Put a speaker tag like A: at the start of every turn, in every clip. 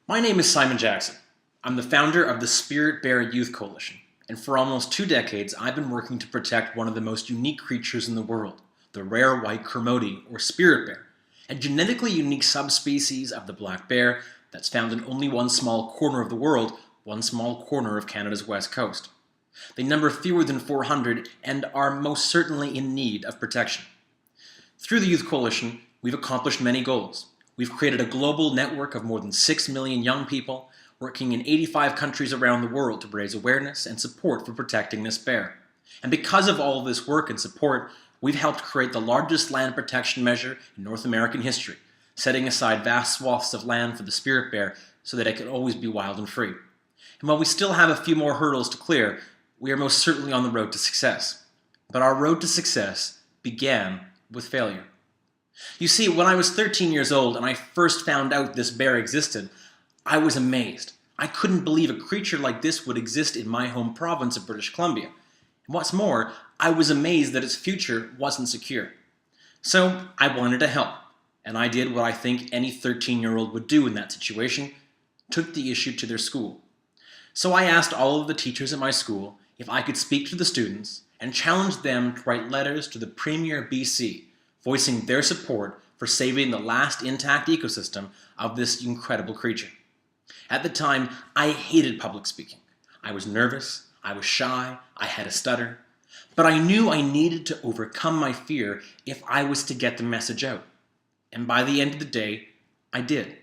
A: My name is Simon Jackson. I'm the founder of the Spirit Bear Youth Coalition, and for almost 2 decades I've been working to protect one of the most unique creatures in the world, the rare white kermode, or spirit bear, a genetically unique subspecies of the black bear that's found in only one small corner of the world, one small corner of Canada's west coast. They number fewer than 400 and are most certainly in need of protection. Through the Youth Coalition, we've accomplished many goals. We've created a global network of more than 6 million young people working in 85 countries around the world to raise awareness and support for protecting this bear. And because of all of this work and support, we've helped create the largest land protection measure in North American history, setting aside vast swaths of land for the spirit bear so that it can always be wild and free. And while we still have a few more hurdles to clear, we are most certainly on the road to success. But our road to success began with failure. You see, when I was 13 years old and I first found out this bear existed, I was amazed. I couldn't believe a creature like this would exist in my home province of British Columbia. And what's more, I was amazed that its future wasn't secure. So I wanted to help, and I did what I think any 13-year-old would do in that situation, took the issue to their school. So I asked all of the teachers at my school if I could speak to the students and challenge them to write letters to the Premier BC, voicing their support for saving the last intact ecosystem of this incredible creature. At the time, I hated public speaking. I was nervous, I was shy, I had a stutter, but I knew I needed to overcome my fear if I was to get the message out. And by the end of the day, I did.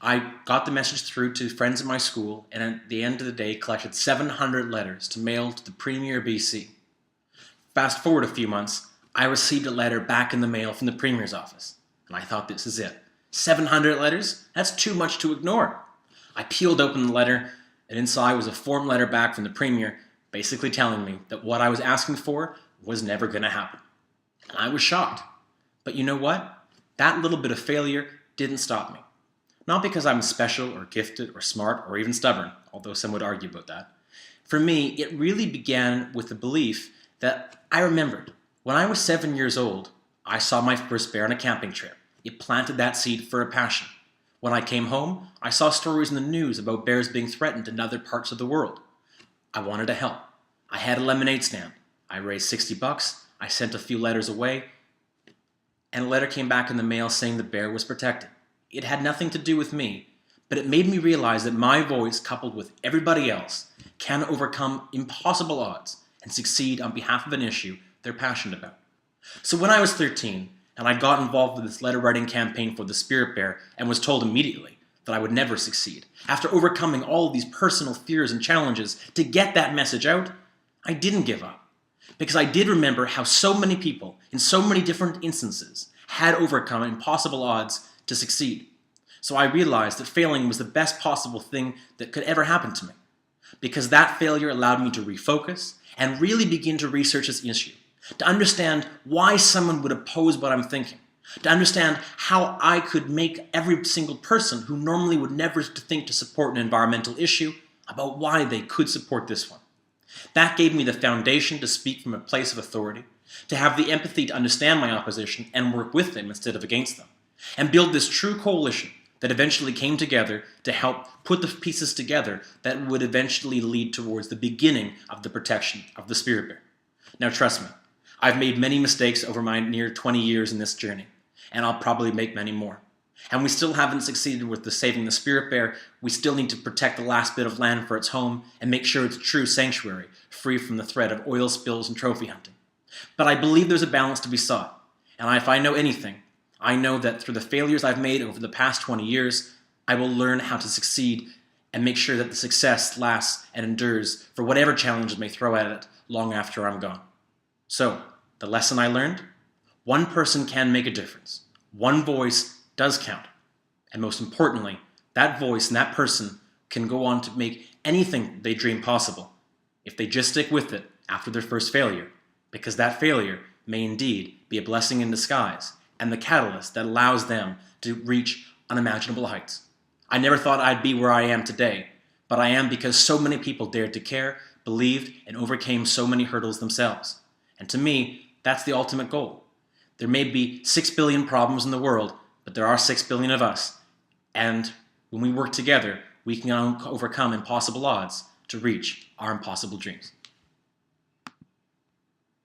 A: I got the message through to friends at my school, and at the end of the day collected 700 letters to mail to the Premier BC. Fast forward a few months, I received a letter back in the mail from the Premier's office, and I thought, this is it. 700 letters? That's too much to ignore. I peeled open the letter, and inside was a form letter back from the Premier, basically telling me that what I was asking for was never going to happen. And I was shocked. But you know what? That little bit of failure didn't stop me. Not because I'm special or gifted or smart or even stubborn, although some would argue about that. For me, it really began with the belief that I remembered. When I was 7 years old, I saw my first bear on a camping trip. It planted that seed for a passion. When I came home, I saw stories in the news about bears being threatened in other parts of the world. I wanted to help. I had a lemonade stand. I raised $60. I sent a few letters away, and a letter came back in the mail saying the bear was protected. It had nothing to do with me, but it made me realize that my voice, coupled with everybody else, can overcome impossible odds and succeed on behalf of an issue they're passionate about. So when I was 13, and I got involved with this letter writing campaign for the spirit bear and was told immediately that I would never succeed, after overcoming all of these personal fears and challenges to get that message out, I didn't give up. Because I did remember how so many people, in so many different instances, had overcome impossible odds to succeed. So I realized that failing was the best possible thing that could ever happen to me. Because that failure allowed me to refocus and really begin to research this issue, to understand why someone would oppose what I'm thinking, to understand how I could make every single person who normally would never think to support an environmental issue about why they could support this one. That gave me the foundation to speak from a place of authority, to have the empathy to understand my opposition and work with them instead of against them, and build this true coalition that eventually came together to help put the pieces together that would eventually lead towards the beginning of the protection of the spirit bear. Now trust me, I've made many mistakes over my near 20 years in this journey, and I'll probably make many more. And we still haven't succeeded with saving the spirit bear. We still need to protect the last bit of land for its home and make sure it's a true sanctuary, free from the threat of oil spills and trophy hunting. But I believe there's a balance to be sought, and if I know anything, I know that through the failures I've made over the past 20 years, I will learn how to succeed and make sure that the success lasts and endures for whatever challenges may throw at it long after I'm gone. So, the lesson I learned? One person can make a difference. One voice does count. And most importantly, that voice and that person can go on to make anything they dream possible if they just stick with it after their first failure, because that failure may indeed be a blessing in disguise and the catalyst that allows them to reach unimaginable heights. I never thought I'd be where I am today, but I am because so many people dared to care, believed, and overcame so many hurdles themselves. And to me, that's the ultimate goal. There may be 6 billion problems in the world, but there are 6 billion of us. And When we work together, we can overcome impossible odds to reach our impossible dreams.